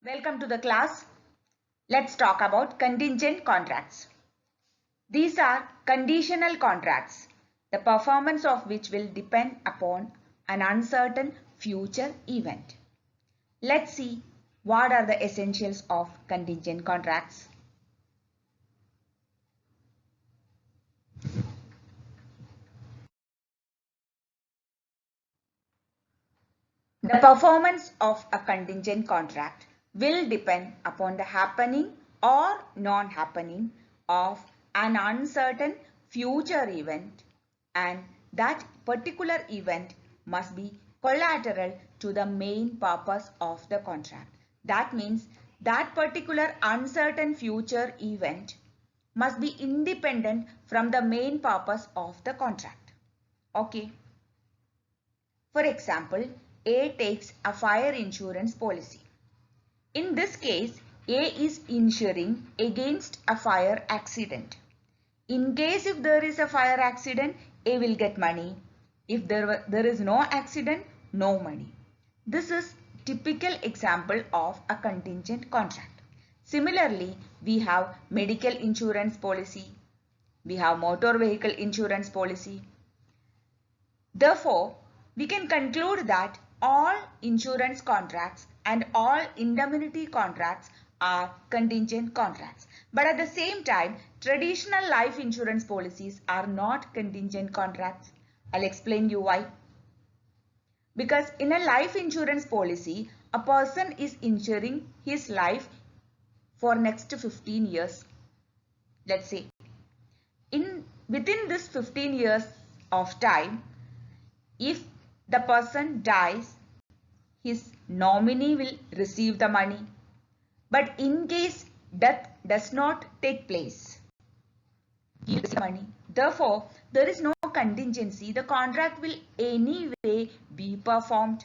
Welcome to the class. Let's talk about contingent contracts. These are conditional contracts, the performance of which will depend upon an uncertain future event. Let's see what are the essentials of contingent contracts. The performance of a contingent contract will depend upon the happening or non-happening of an uncertain future event, and that particular event must be collateral to the main purpose of the contract. That means that particular uncertain future event must be independent from the main purpose of the contract. Okay. For example, A takes a fire insurance policy. In this case, A is insuring against a fire accident. In case if there is a fire accident, A will get money. If there is no accident, no money. This is typical example of a contingent contract. Similarly, we have medical insurance policy. We have motor vehicle insurance policy. Therefore, we can conclude that all insurance contracts and all indemnity contracts are contingent contracts. But at the same time, traditional life insurance policies are not contingent contracts. I'll explain you why. Because in a life insurance policy, a person is insuring his life for next 15 years. Let's say within this 15 years of time, if the person dies, his nominee will receive the money. But in case death does not take place, he will receive money. Therefore, there is no contingency. The contract will anyway be performed.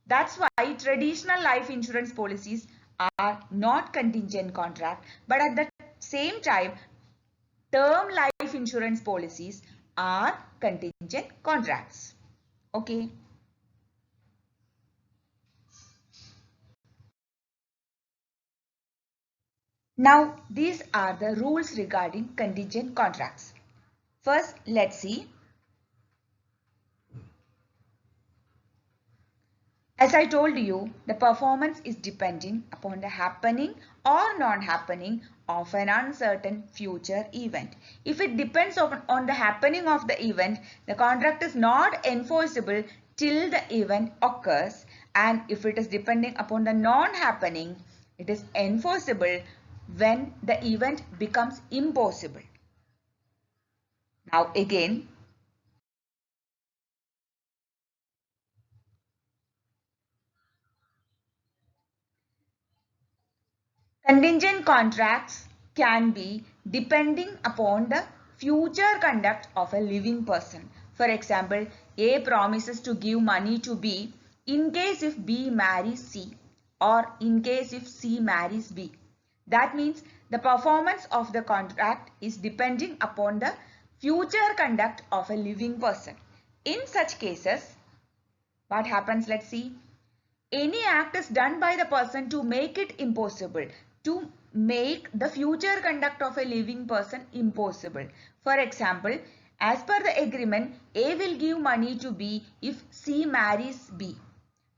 That's why traditional life insurance policies are not contingent contract. But at the same time, term life insurance policies are contingent contracts. Okay. Now, these are the rules regarding contingent contracts. First, let's see. As I told you, the performance is depending upon the happening or non-happening of an uncertain future event. If it depends on the happening of the event, the contract is not enforceable till the event occurs. And if it is depending upon the non-happening, it is enforceable when the event becomes impossible. Now again, contingent contracts can be depending upon the future conduct of a living person. For example, A promises to give money to B in case if B marries C or in case if C marries B. That means the performance of the contract is depending upon the future conduct of a living person. In such cases, what happens? Let's see. Any act is done by the person to make it impossible, to make the future conduct of a living person impossible. For example, as per the agreement, A will give money to B if C marries B.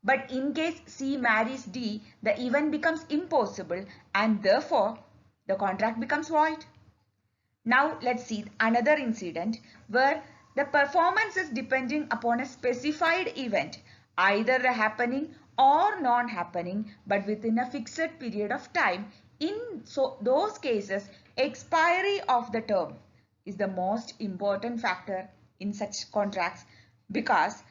But in case C marries D, the event becomes impossible and therefore the contract becomes void. Now let's see another incident where the performance is depending upon a specified event, either the happening or non-happening, but within a fixed period of time. In those cases, expiry of the term is the most important factor in such contracts, because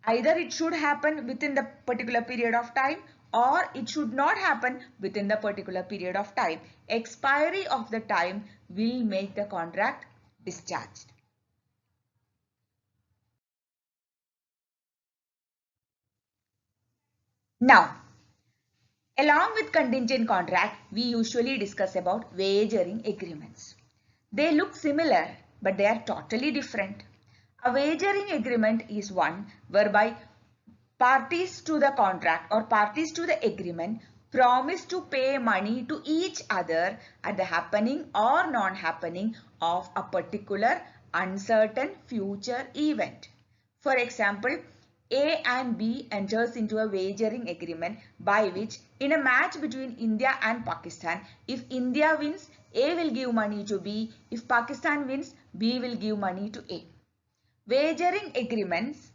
either it should happen within the particular period of time or it should not happen within the particular period of time. Expiry of the time will make the contract discharged. Now, along with contingent contract, we usually discuss about wagering agreements. They look similar, but they are totally different. A wagering agreement is one whereby parties to the contract or parties to the agreement promise to pay money to each other at the happening or non-happening of a particular uncertain future event. For example, A and B enters into a wagering agreement by which in a match between India and Pakistan, if India wins, A will give money to B. If Pakistan wins, B will give money to A. Wagering agreements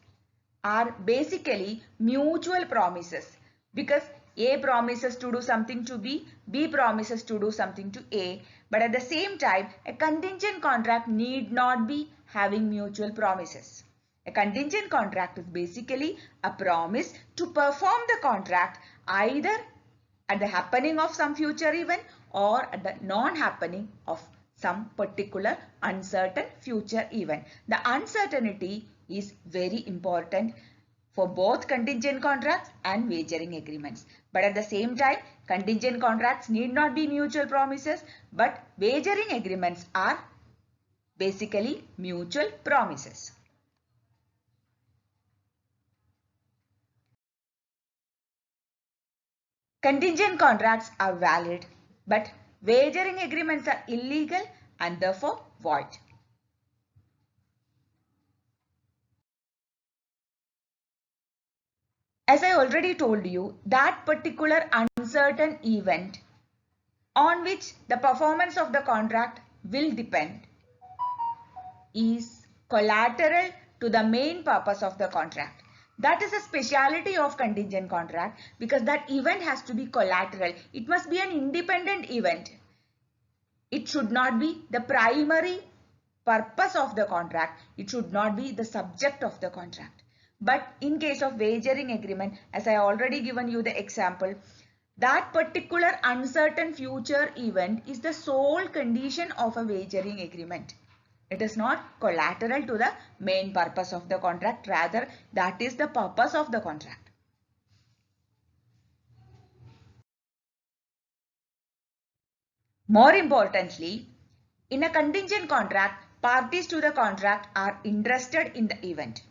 are basically mutual promises because A promises to do something to B, B promises to do something to A, but at the same time, a contingent contract need not be having mutual promises. A contingent contract is basically a promise to perform the contract either at the happening of some future event or at the non-happening of some particular uncertain future event. The uncertainty is very important for both contingent contracts and wagering agreements. But at the same time, contingent contracts need not be mutual promises, but wagering agreements are basically mutual promises. Contingent contracts are valid, but wagering agreements are illegal and therefore void. As I already told you, that particular uncertain event on which the performance of the contract will depend is collateral to the main purpose of the contract. That is a speciality of contingent contract because that event has to be collateral. It must be an independent event. It should not be the primary purpose of the contract. It should not be the subject of the contract. But in case of wagering agreement, as I already given you the example, that particular uncertain future event is the sole condition of a wagering agreement. It is not collateral to the main purpose of the contract. Rather, that is the purpose of the contract. More importantly, in a contingent contract, parties to the contract are interested in the event.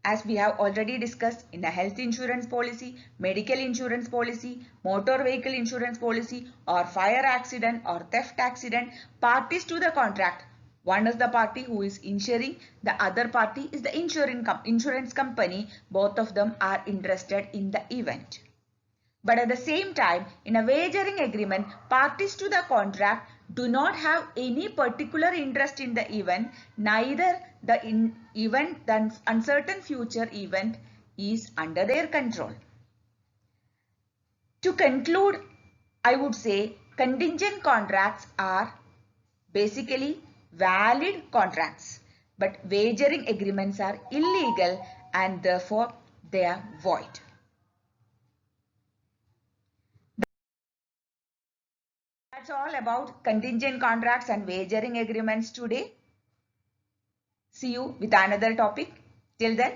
As we have already discussed in a health insurance policy, medical insurance policy, motor vehicle insurance policy, or fire accident or theft accident, parties to the contract, one is the party who is insuring, the other party is the insurance company. Both of them are interested in the event. But at the same time, in a wagering agreement, parties to the contract do not have any particular interest in the event. Neither the event, the uncertain future event, is under their control. To conclude, I would say contingent contracts are basically valid contracts, but wagering agreements are illegal and therefore they are void. That's all about contingent contracts and wagering agreements today. See you with another topic. Till then,